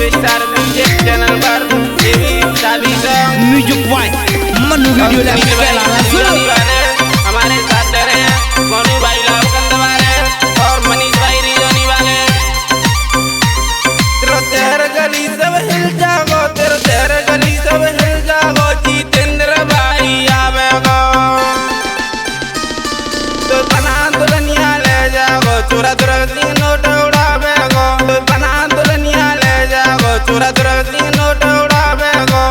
Superstar music channel पर सभी song music boy मनु video हमारे साथ रहे मोनू भाई लाभकंद वाले और मनीष भाई रिजोनी वाले। तेरा तेरे गली सब हिल जागो, तेरा तेरे गली सब हिल जागो, जितेंद्र भाई आवेगो तो बना दुल्हनिया ले जागो, चोरा चोरा नोट उड़ावेगो तो बना दुल्हनिया ले जागो, चोरा चोरा नोट उड़ावेगो,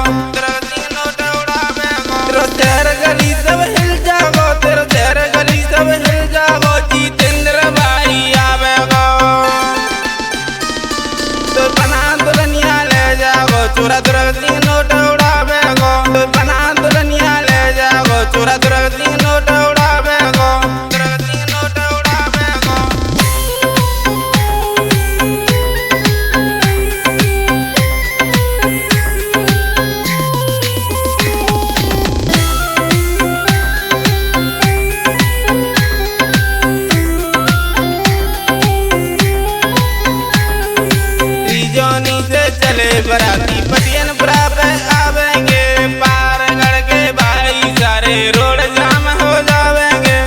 नोट उड़ावेगो। तेरा तेरे गली सब हिल जागो, तेरा तेरे गली सब हिल जागो, जितेंद्र भाई आवेगो तो बना दुल्हनिया ले जागो, चोरा चोरा नोट उड़ावेगो तो बना दुल्हनिया ले जागो, चोरा चोरा नोट उड़ावेगो, नोट उड़ावेगो। रिजोनी से चले बराती पटियनपुरा पे आवेंगे, पार गढ़ के भाई सारे रोड जाम हो जावेंगे,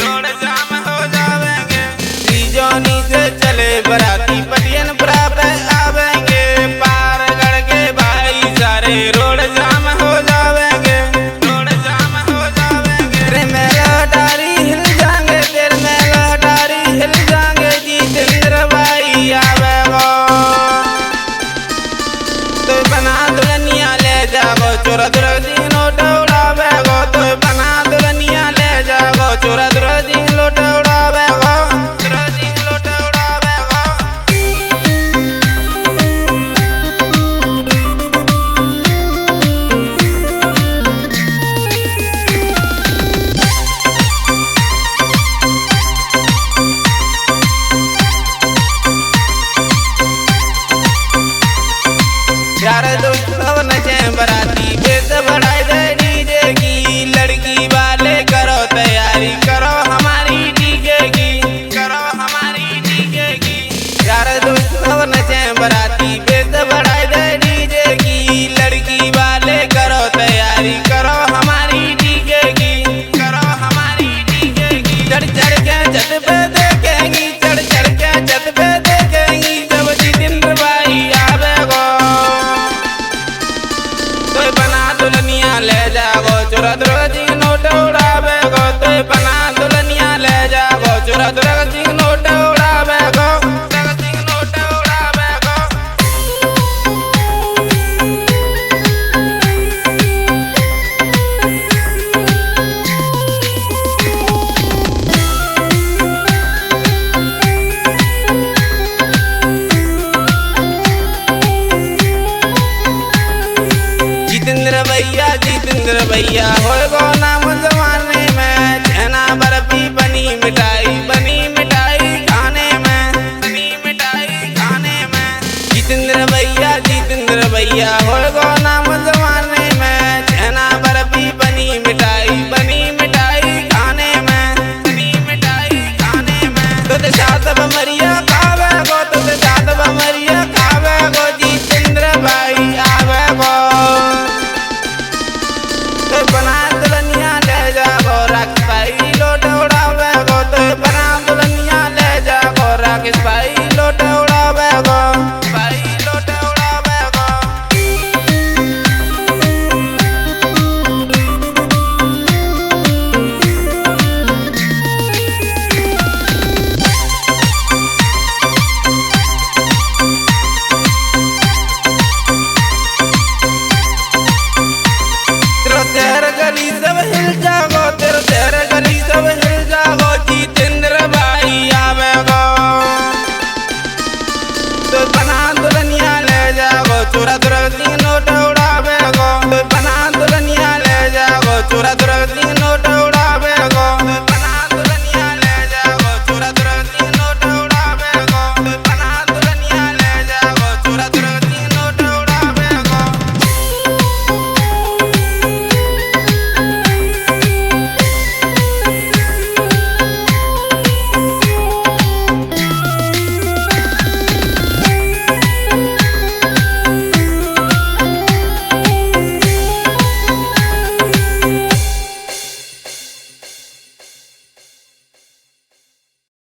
रोड जाम हो जावेंगे। रिजोनी से चले बराती पटियनपुरा पे आवेंगे, पार गढ़ के भाई सारे रोड जाम हो जावेंगे, रोड जाम हो जावेंगे। तेरे में लहटारी हिल जाएंगे, तेरे में लहटारी हिल जाएंगे, जितेंद्र भाई आवेगो तो बना दुल्हनिया ले जागो, चोरा चोरा नोट उड़ावेगो तो बना दुल्हनिया ले जागो, चोरा चोरा नोट उड़ावेगो, नोट उड़ावेगो। यार दोस्त सब नचे बराती, बेस बढ़ाई दे डीजे की, लड़की वाले करो तैयारी, करो हमारी डीजे की, करो हमारी डीजे की। यार दोस्त सब नचे बराती, बेस बढ़ाई दे डीजे की, लड़की वाले करो तैयारी, करो हमारी डीजे की, करो हमारी डीजे की। चढ़ चढ़ के छत पे देखेंगी, चढ़ चढ़ के छत पे देखेंगी, जब जितेंद्र भाई आवेगो तो बना दुल्हनिया ले जागो, चोरा चोरा नोट उड़ावेगो तो बना दुल्हनिया ले जागो, चोरा चोरा नोट उड़ावेगो, नोट उड़ावेगो। जितेंद्र भैया होएगो